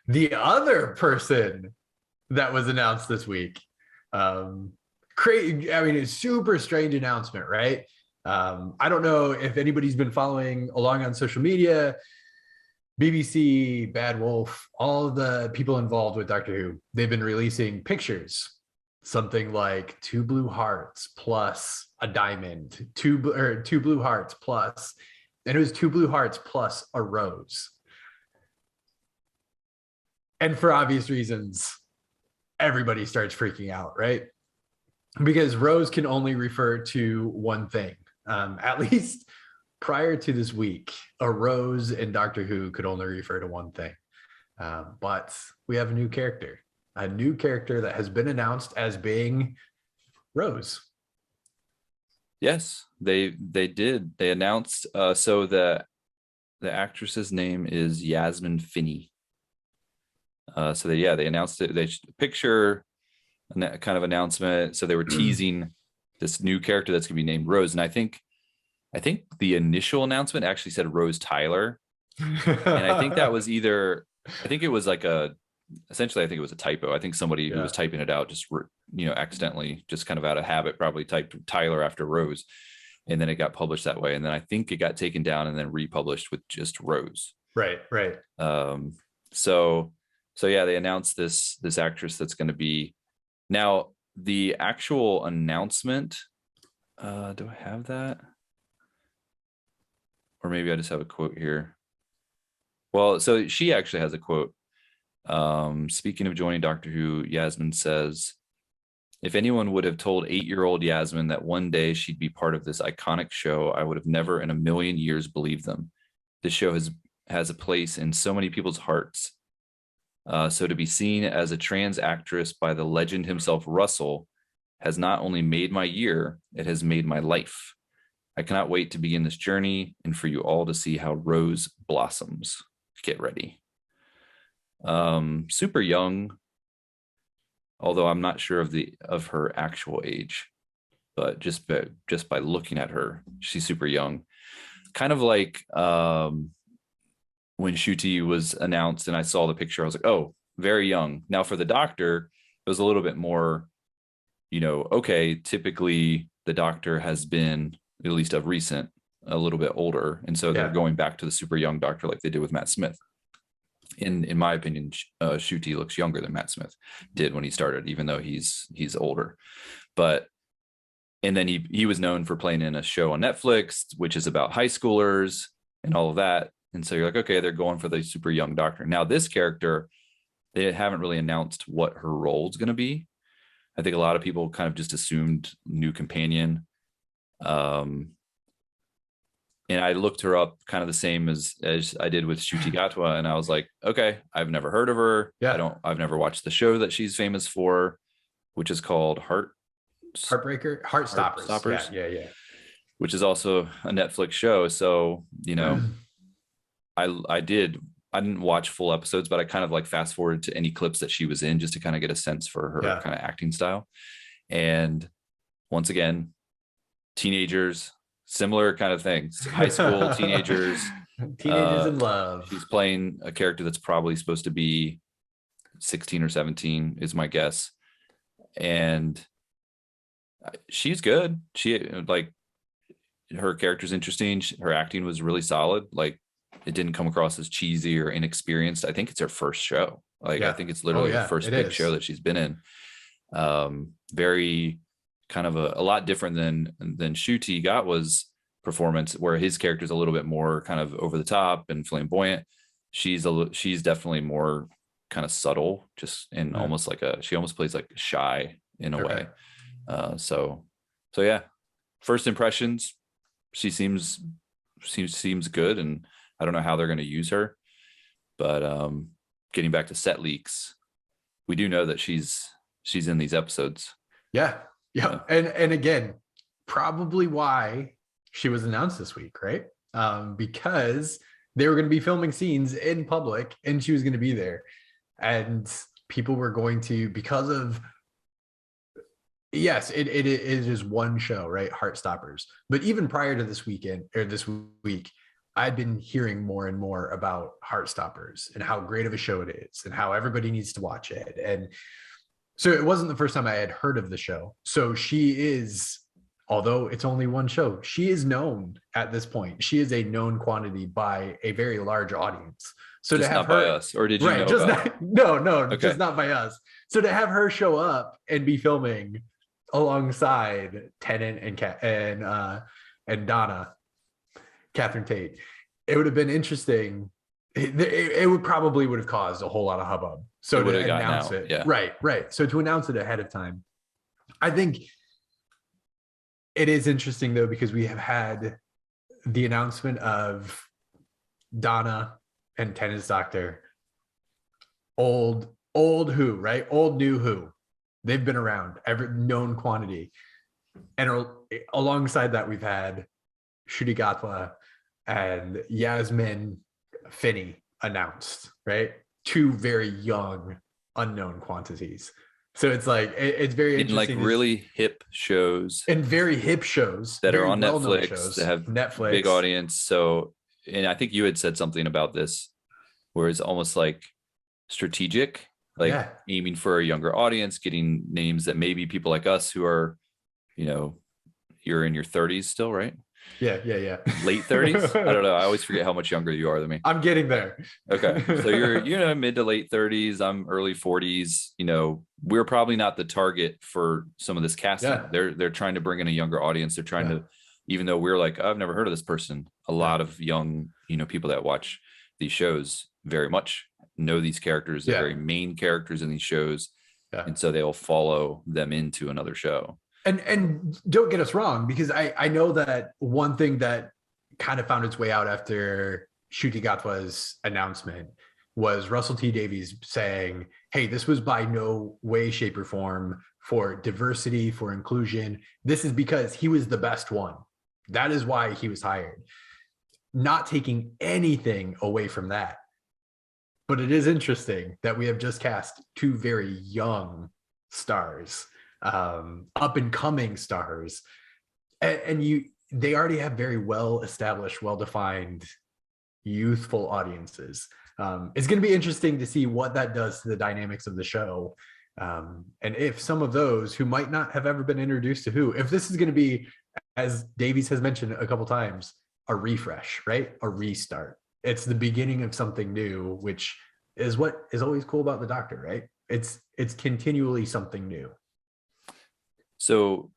The other person that was announced this week, crazy. I mean, it's super strange announcement, right? I don't know if anybody's been following along on social media. BBC, Bad Wolf, all of the people involved with Doctor Who, they've been releasing pictures, something like two blue hearts plus a diamond, two blue hearts plus, and it was two blue hearts plus a rose. And for obvious reasons, everybody starts freaking out, right? Because rose can only refer to one thing. At least prior to this week, a rose in Doctor Who could only refer to one thing. But we have a new character that has been announced as being Rose. Yes, they did. They announced. So the actress's name is Yasmin Finney. So they announced it. They picture kind of announcement. So they were teasing this new character that's going to be named Rose, and I think the initial announcement actually said Rose Tyler, and I think that was either. I think it was like essentially I think it was a typo. I think somebody who was typing it out just accidentally, just kind of out of habit, probably typed Tyler after Rose, and then it got published that way, and then I think it got taken down and then republished with just Rose. Right. So yeah, they announced this actress that's going to be now the actual announcement. Do I have that? Or maybe I just have a quote here. Well, so she actually has a quote. Speaking of joining Doctor Who, Yasmin says, "If anyone would have told 8-year-old Yasmin that one day she'd be part of this iconic show, I would have never in a million years believed them. This show has a place in so many people's hearts. So to be seen as a trans actress by the legend himself, Russell, has not only made my year, it has made my life. I cannot wait to begin this journey and for you all to see how Rose blossoms. Get ready." Super young, although I'm not sure of her actual age, but just by looking at her, she's super young. Kind of like when Ncuti was announced and I saw the picture, I was like, oh, very young. Now for the Doctor, it was a little bit more, okay, typically the Doctor has been, at least of recent, a little bit older. And so they're going back to the super young Doctor like they did with Matt Smith. In my opinion, Ncuti looks younger than Matt Smith did when he started, even though he's older. And then he was known for playing in a show on Netflix, which is about high schoolers and all of that. And so you're like, okay, they're going for the super young Doctor. Now this character, they haven't really announced what her role is going to be. I think a lot of people kind of just assumed new companion. And I looked her up kind of the same as I did with Ncuti Gatwa. And I was like, okay, I've never heard of her. Yeah. I've never watched the show that she's famous for, which is called Heartstoppers. Yeah. Which is also a Netflix show. So, I didn't watch full episodes, but I kind of like fast forward to any clips that she was in just to kind of get a sense for her kind of acting style. And once again, teenagers, similar kind of things, high school teenagers in love. She's playing a character that's probably supposed to be 16 or 17 is my guess. And she's good. Her character's interesting. Her acting was really solid. Like, it didn't come across as cheesy or inexperienced. I think it's her first show. I think it's literally the first big show that she's been in. Very kind of a lot different than Ncuti Gatwa's performance, where his character is a little bit more kind of over the top and flamboyant. She's definitely more kind of subtle, just in almost like she almost plays like shy in a way. So yeah, first impressions, she seems good, and I don't know how they're going to use her, but getting back to set leaks, we do know that she's in these episodes. Yeah. And again, probably why she was announced this week, right? Because they were going to be filming scenes in public and she was going to be there, and people were going to, because of, yes, it is one show, right? Heartstoppers. But even prior to this weekend or this week, I'd been hearing more and more about Heartstoppers and how great of a show it is and how everybody needs to watch it. And so it wasn't the first time I had heard of the show. So she is, although it's only one show, she is known at this point. She is a known quantity by a very large audience. So just to have not her, by us, or did you know just about not, no, okay. just not by us. So to have her show up and be filming alongside Tennant and Donna, Catherine Tate, it would have been interesting. It would probably would have caused a whole lot of hubbub. So to announce it, yeah. Right. So to announce it ahead of time, I think it is interesting though, because we have had the announcement of Donna and Tennant's doctor, old Who, right? Old new Who. They've been around, every known quantity. And alongside that, we've had Ncuti Gatwa and Yasmin Finney announced, right? Two very young, unknown quantities. So it's like, it's very interesting. Like really hip shows. And very hip shows. That are on Netflix, shows, that have big audience. So, and I think you had said something about this, where it's almost like strategic, like aiming for a younger audience, getting names that maybe people like us who are, you're in your 30s still, right? Yeah. Late 30s. I don't know. I always forget how much younger you are than me. I'm getting there. Okay. So you're mid to late 30s. I'm early 40s. We're probably not the target for some of this casting. Yeah. They're trying to bring in a younger audience. They're trying to, even though we're like, I've never heard of this person. A lot of young, people that watch these shows very much know these characters. They're very main characters in these shows. Yeah. And so they'll follow them into another show. And don't get us wrong, because I know that one thing that kind of found its way out after Ncuti Gatwa's announcement was Russell T Davies saying, hey, this was by no way, shape, or form for diversity, for inclusion. This is because he was the best one. That is why he was hired. Not taking anything away from that. But it is interesting that we have just cast two very young stars, up and coming stars, and they already have very well established, well defined, youthful audiences. It's going to be interesting to see what that does to the dynamics of the show, and if some of those who might not have ever been introduced to Who, if this is going to be, as Davies has mentioned a couple times, a refresh, right? A restart. It's the beginning of something new, which is what is always cool about the Doctor, right? It's continually something new. So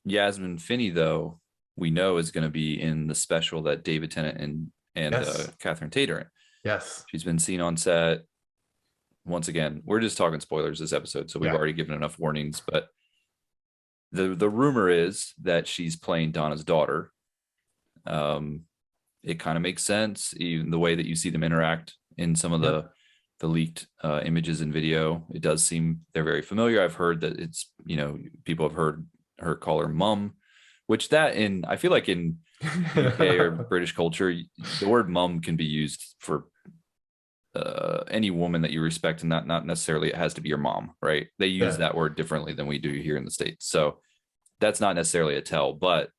Yasmin Finney, though, we know is going to be in the special that David Tennant and Catherine Tate are in. Yes. She's been seen on set. Once again, we're just talking spoilers this episode, so we've already given enough warnings, but the rumor is that she's playing Donna's daughter. It kind of makes sense, even the way that you see them interact in some of the leaked images and video. It does seem they're very familiar. I've heard that it's, people have heard her call her mum, which I feel like in UK or British culture, the word mum can be used for any woman that you respect, and not necessarily it has to be your mom, right? They use that word differently than we do here in the States. So that's not necessarily a tell, but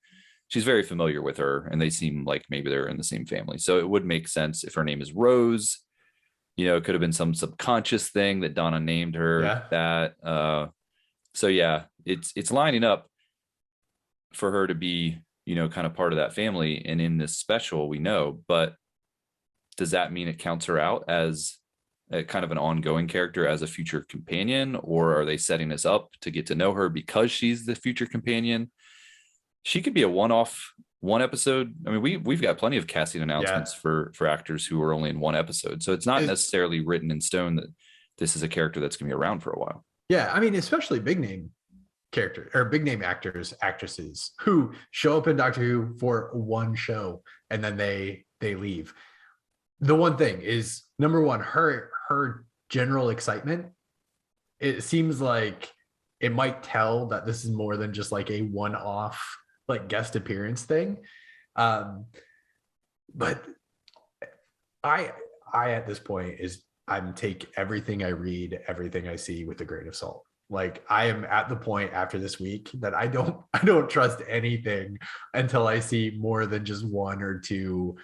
she's very familiar with her, and they seem like maybe they're in the same family. So it would make sense if her name is Rose. It could have been some subconscious thing that Donna named her that. So yeah, it's lining up for her to be, kind of part of that family. And in this special, we know, but does that mean it counts her out as a kind of an ongoing character as a future companion, or are they setting us up to get to know her because she's the future companion? She could be a one-off, one episode. I mean, we've got plenty of casting announcements for actors who are only in one episode. So it's not necessarily written in stone that this is a character that's going to be around for a while. Yeah. I mean, especially big name character or big name actors, actresses who show up in Doctor Who for one show and then they leave. The one thing is, number one, her general excitement. It seems like it might tell that this is more than just like a one-off, like, guest appearance thing. But I at this point I'm take everything I read, everything I see with a grain of salt. Like, I am at the point after this week that I don't trust anything until I see more than just one or two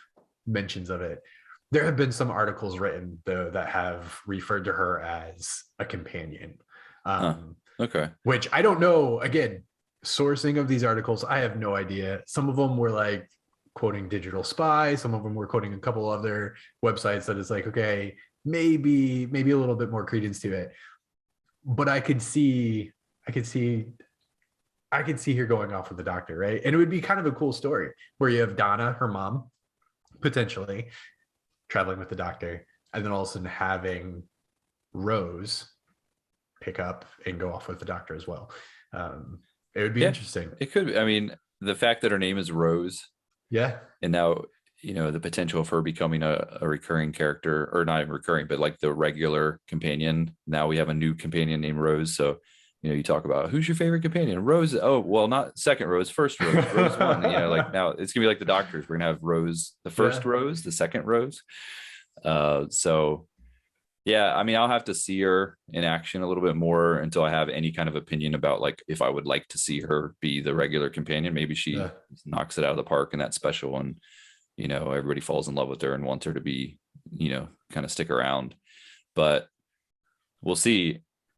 mentions of it. There have been some articles written though that have referred to her as a companion. Okay. Which I don't know. Again, sourcing of these articles, I have no idea. Some of them were like quoting Digital Spy. Some of them were quoting a couple other websites that is like, okay, maybe a little bit more credence to it. But I could see her going off with the doctor, right? And it would be kind of a cool story where you have Donna, her mom, potentially traveling with the doctor, and then all of a sudden having Rose pick up and go off with the doctor as well. It would be interesting. It could be. I mean, the fact that her name is Rose, and now the potential of her becoming a recurring character, or not even recurring, but like the regular companion. Now we have a new companion named Rose. So you talk about who's your favorite companion. Rose. Oh, well, not second Rose, first Rose. Rose one. Like now it's gonna be like the doctors. We're gonna have Rose, the first Rose, the second Rose. So yeah, I mean, I'll have to see her in action a little bit more until I have any kind of opinion about like if I would like to see her be the regular companion. Maybe she knocks it out of the park in that special, and everybody falls in love with her and wants her to be kind of stick around. But we'll see.